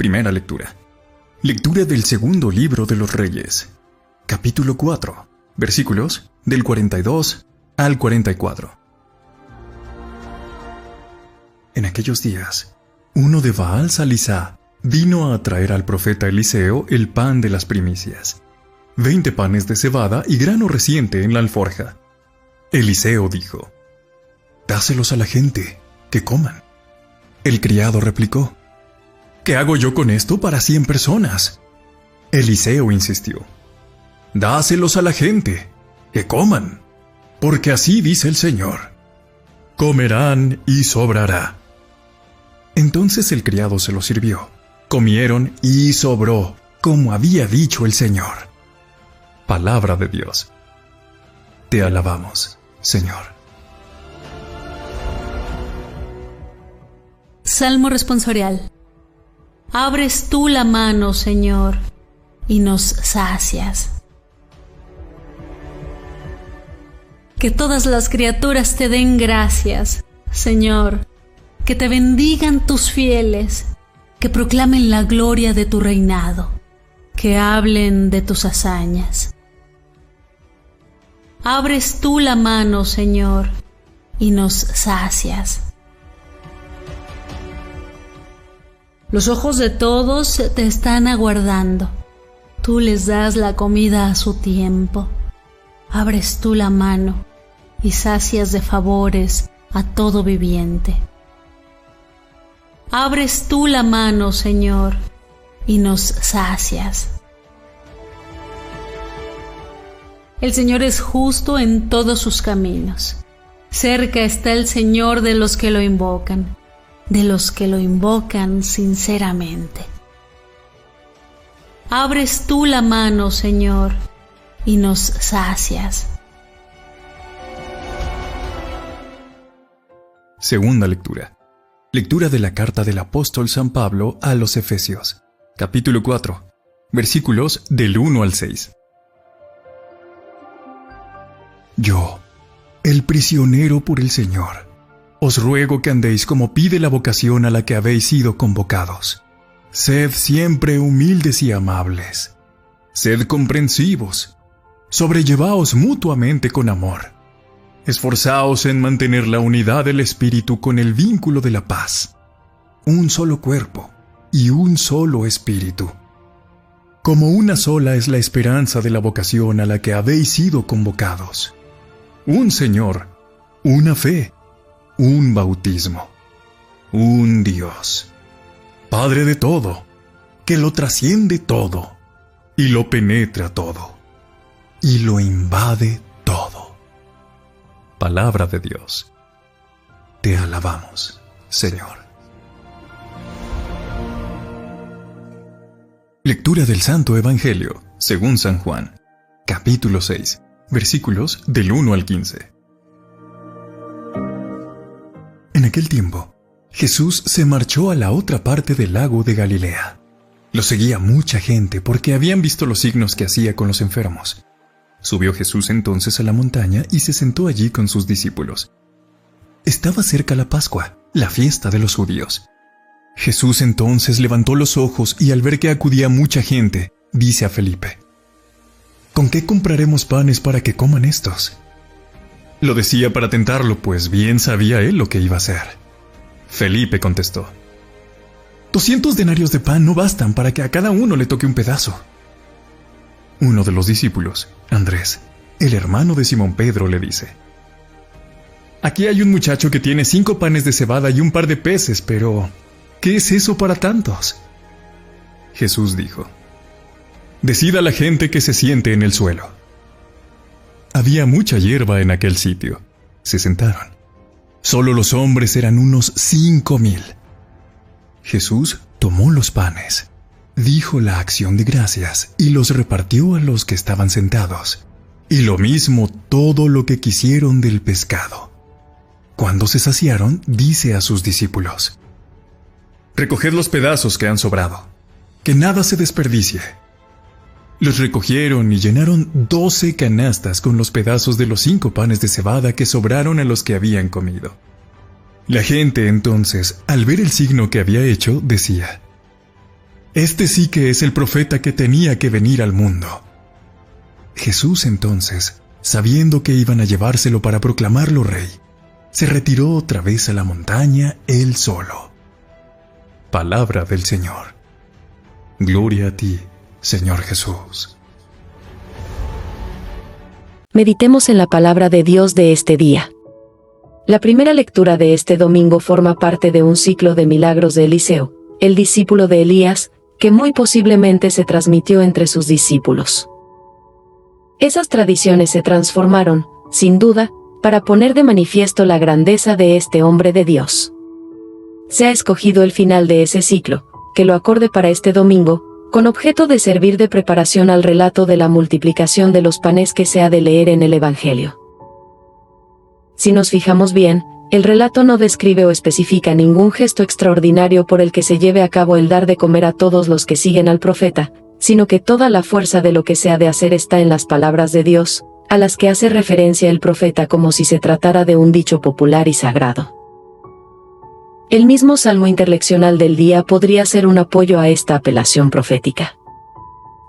Primera lectura. Lectura del segundo libro de los Reyes. Capítulo 4. Versículos del 42 al 44. En aquellos días, uno de Baal Salisá vino a traer al profeta Eliseo el pan de las primicias, 20 panes de cebada y grano reciente en la alforja. Eliseo dijo: «Dáselos a la gente, que coman». El criado replicó: «¿Qué hago yo con esto para 100 personas?» Eliseo insistió: «Dáselos a la gente, que coman, porque así dice el Señor: comerán y sobrará». Entonces el criado se lo sirvió. Comieron y sobró, como había dicho el Señor. Palabra de Dios. Te alabamos, Señor. Salmo responsorial. Abres tú la mano, Señor, y nos sacias. Que todas las criaturas te den gracias, Señor, que te bendigan tus fieles, que proclamen la gloria de tu reinado, que hablen de tus hazañas. Abres tú la mano, Señor, y nos sacias. Los ojos de todos te están aguardando. Tú les das la comida a su tiempo. Abres tú la mano y sacias de favores a todo viviente. Abres tú la mano, Señor, y nos sacias. El Señor es justo en todos sus caminos. Cerca está el Señor de los que lo invocan sinceramente. Abres tú la mano, Señor, y nos sacias. Segunda lectura. Lectura de la carta del apóstol San Pablo a los Efesios. Capítulo 4. Versículos del 1 al 6. Yo, el prisionero por el Señor, os ruego que andéis como pide la vocación a la que habéis sido convocados. Sed siempre humildes y amables. Sed comprensivos. Sobrellevaos mutuamente con amor. Esforzaos en mantener la unidad del Espíritu con el vínculo de la paz. Un solo cuerpo y un solo Espíritu. Como una sola es la esperanza de la vocación a la que habéis sido convocados. Un Señor, una fe, un bautismo, un Dios, Padre de todo, que lo trasciende todo, y lo penetra todo, y lo invade todo. Palabra de Dios. Te alabamos, Señor. Lectura del Santo Evangelio, según San Juan, capítulo 6, versículos del 1 al 15. En aquel tiempo, Jesús se marchó a la otra parte del lago de Galilea. Lo seguía mucha gente porque habían visto los signos que hacía con los enfermos. Subió Jesús entonces a la montaña y se sentó allí con sus discípulos. Estaba cerca la Pascua, la fiesta de los judíos. Jesús entonces levantó los ojos y al ver que acudía mucha gente, dice a Felipe: ¿Con qué compraremos panes para que coman estos? Lo decía para tentarlo, pues bien sabía él lo que iba a hacer. Felipe contestó: 200 denarios de pan no bastan para que a cada uno le toque un pedazo. Uno de los discípulos, Andrés, el hermano de Simón Pedro, le dice: Aquí hay un muchacho que tiene 5 panes de cebada y un par de peces, pero ¿qué es eso para tantos? Jesús dijo: Decida la gente que se siente en el suelo. Había mucha hierba en aquel sitio. Se sentaron. Solo los hombres eran unos 5,000. Jesús tomó los panes, dijo la acción de gracias y los repartió a los que estaban sentados, y lo mismo todo lo que quisieron del pescado. Cuando se saciaron, dice a sus discípulos: Recoged los pedazos que han sobrado, que nada se desperdicie. Los recogieron y llenaron 12 canastas con los pedazos de los 5 panes de cebada que sobraron a los que habían comido. La gente entonces, al ver el signo que había hecho, decía: Este sí que es el profeta que tenía que venir al mundo. Jesús entonces, sabiendo que iban a llevárselo para proclamarlo rey, se retiró otra vez a la montaña él solo. Palabra del Señor. Gloria a ti, Señor Jesús. Meditemos en la palabra de Dios de este día. La primera lectura de este domingo forma parte de un ciclo de milagros de Eliseo, el discípulo de Elías, que muy posiblemente se transmitió entre sus discípulos. Esas tradiciones se transformaron, sin duda, para poner de manifiesto la grandeza de este hombre de Dios. Se ha escogido el final de ese ciclo, que lo acorde para este domingo, con objeto de servir de preparación al relato de la multiplicación de los panes que se ha de leer en el Evangelio. Si nos fijamos bien, el relato no describe o especifica ningún gesto extraordinario por el que se lleve a cabo el dar de comer a todos los que siguen al profeta, sino que toda la fuerza de lo que se ha de hacer está en las palabras de Dios, a las que hace referencia el profeta como si se tratara de un dicho popular y sagrado. El mismo salmo interleccional del día podría ser un apoyo a esta apelación profética.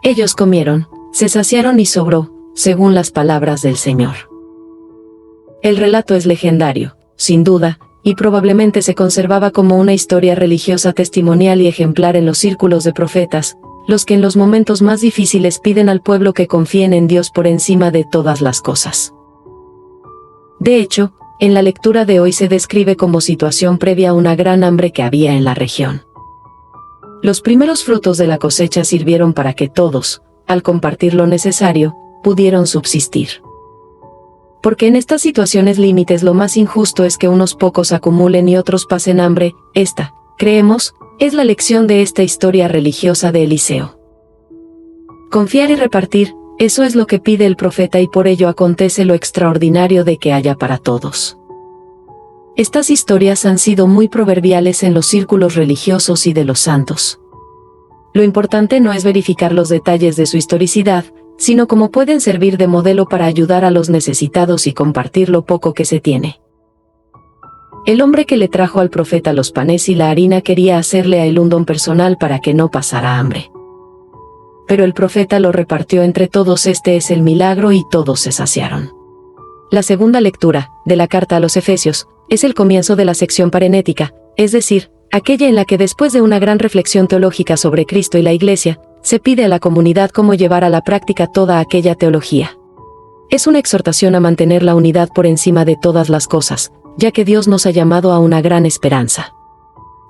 Ellos comieron, se saciaron y sobró, según las palabras del Señor. El relato es legendario, sin duda, y probablemente se conservaba como una historia religiosa testimonial y ejemplar en los círculos de profetas, los que en los momentos más difíciles piden al pueblo que confíen en Dios por encima de todas las cosas. De hecho, en la lectura de hoy se describe como situación previa a una gran hambre que había en la región. Los primeros frutos de la cosecha sirvieron para que todos, al compartir lo necesario, pudieron subsistir. Porque en estas situaciones límites lo más injusto es que unos pocos acumulen y otros pasen hambre. Esta, creemos, es la lección de esta historia religiosa de Eliseo. Confiar y repartir, eso es lo que pide el profeta y por ello acontece lo extraordinario de que haya para todos. Estas historias han sido muy proverbiales en los círculos religiosos y de los santos. Lo importante no es verificar los detalles de su historicidad, sino cómo pueden servir de modelo para ayudar a los necesitados y compartir lo poco que se tiene. El hombre que le trajo al profeta los panes y la harina quería hacerle a él un don personal para que no pasara hambre. Pero el profeta lo repartió entre todos. Este es el milagro y todos se saciaron. La segunda lectura, de la carta a los Efesios, es el comienzo de la sección parenética, es decir, aquella en la que después de una gran reflexión teológica sobre Cristo y la Iglesia, se pide a la comunidad cómo llevar a la práctica toda aquella teología. Es una exhortación a mantener la unidad por encima de todas las cosas, ya que Dios nos ha llamado a una gran esperanza.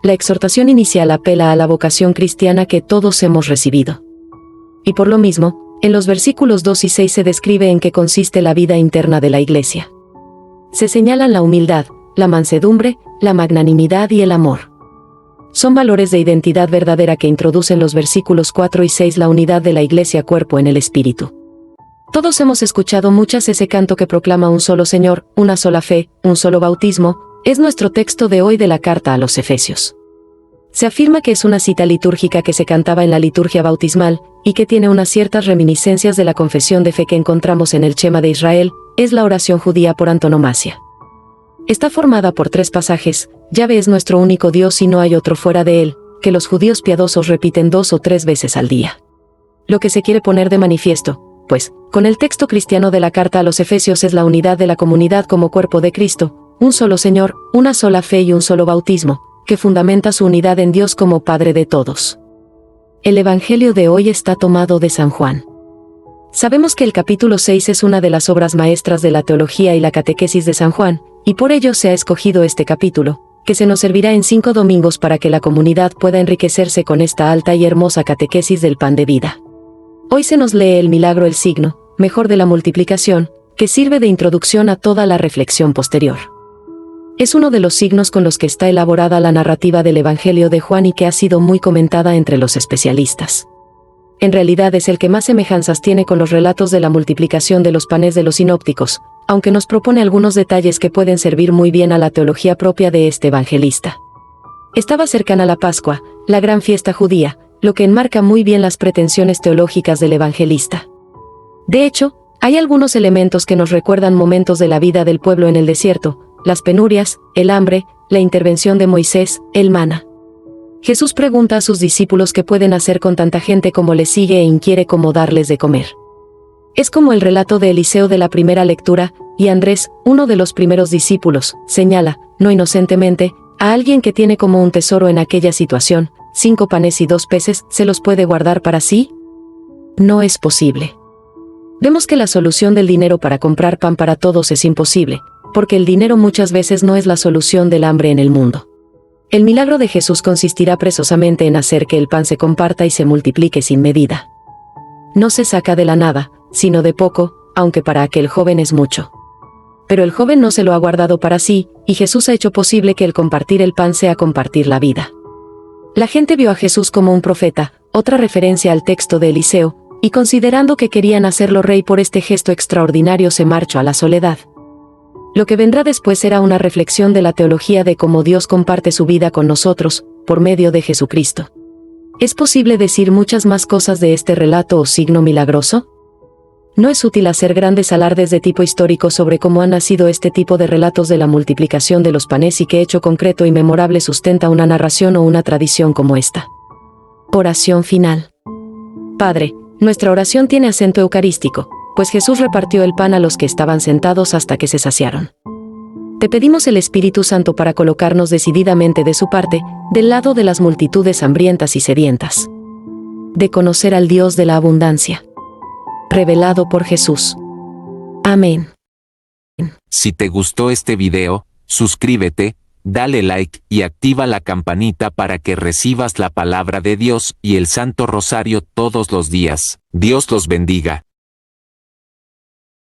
La exhortación inicial apela a la vocación cristiana que todos hemos recibido. Y por lo mismo, en los versículos 2 y 6 se describe en qué consiste la vida interna de la Iglesia. Se señalan la humildad, la mansedumbre, la magnanimidad y el amor. Son valores de identidad verdadera que introducen los versículos 4 y 6 la unidad de la Iglesia cuerpo en el Espíritu. Todos hemos escuchado muchas ese canto que proclama un solo Señor, una sola fe, un solo bautismo. Es nuestro texto de hoy de la carta a los Efesios. Se afirma que es una cita litúrgica que se cantaba en la liturgia bautismal, y que tiene unas ciertas reminiscencias de la confesión de fe que encontramos en el Shema de Israel. Es la oración judía por antonomasia. Está formada por 3 pasajes: Yahvé es nuestro único Dios y no hay otro fuera de él, que los judíos piadosos repiten 2 o 3 veces al día. Lo que se quiere poner de manifiesto, pues, con el texto cristiano de la carta a los Efesios es la unidad de la comunidad como cuerpo de Cristo, un solo Señor, una sola fe y un solo bautismo, que fundamenta su unidad en Dios como Padre de todos. El Evangelio de hoy está tomado de San Juan. Sabemos que el capítulo 6 es una de las obras maestras de la teología y la catequesis de San Juan, y por ello se ha escogido este capítulo, que se nos servirá en 5 domingos para que la comunidad pueda enriquecerse con esta alta y hermosa catequesis del pan de vida. Hoy se nos lee el milagro, el signo, mejor de la multiplicación, que sirve de introducción a toda la reflexión posterior. Es uno de los signos con los que está elaborada la narrativa del Evangelio de Juan y que ha sido muy comentada entre los especialistas. En realidad es el que más semejanzas tiene con los relatos de la multiplicación de los panes de los sinópticos, aunque nos propone algunos detalles que pueden servir muy bien a la teología propia de este evangelista. Estaba cercana la Pascua, la gran fiesta judía, lo que enmarca muy bien las pretensiones teológicas del evangelista. De hecho, hay algunos elementos que nos recuerdan momentos de la vida del pueblo en el desierto: las penurias, el hambre, la intervención de Moisés, el maná. Jesús pregunta a sus discípulos qué pueden hacer con tanta gente como le sigue e inquiere cómo darles de comer. Es como el relato de Eliseo de la primera lectura, y Andrés, uno de los primeros discípulos, señala, no inocentemente, a alguien que tiene como un tesoro en aquella situación, 5 panes y 2 peces, ¿se los puede guardar para sí? No es posible. Vemos que la solución del dinero para comprar pan para todos es imposible, porque el dinero muchas veces no es la solución del hambre en el mundo. El milagro de Jesús consistirá precisamente en hacer que el pan se comparta y se multiplique sin medida. No se saca de la nada, sino de poco, aunque para aquel joven es mucho. Pero el joven no se lo ha guardado para sí, y Jesús ha hecho posible que el compartir el pan sea compartir la vida. La gente vio a Jesús como un profeta, otra referencia al texto de Eliseo, y considerando que querían hacerlo rey por este gesto extraordinario se marchó a la soledad. Lo que vendrá después será una reflexión de la teología de cómo Dios comparte su vida con nosotros, por medio de Jesucristo. ¿Es posible decir muchas más cosas de este relato o signo milagroso? No es útil hacer grandes alardes de tipo histórico sobre cómo han nacido este tipo de relatos de la multiplicación de los panes y qué hecho concreto y memorable sustenta una narración o una tradición como esta. Oración final. Padre, nuestra oración tiene acento eucarístico, pues Jesús repartió el pan a los que estaban sentados hasta que se saciaron. Te pedimos el Espíritu Santo para colocarnos decididamente de su parte, del lado de las multitudes hambrientas y sedientas. De conocer al Dios de la abundancia. Revelado por Jesús. Amén. Si te gustó este video, suscríbete, dale like y activa la campanita para que recibas la palabra de Dios y el Santo Rosario todos los días. Dios los bendiga.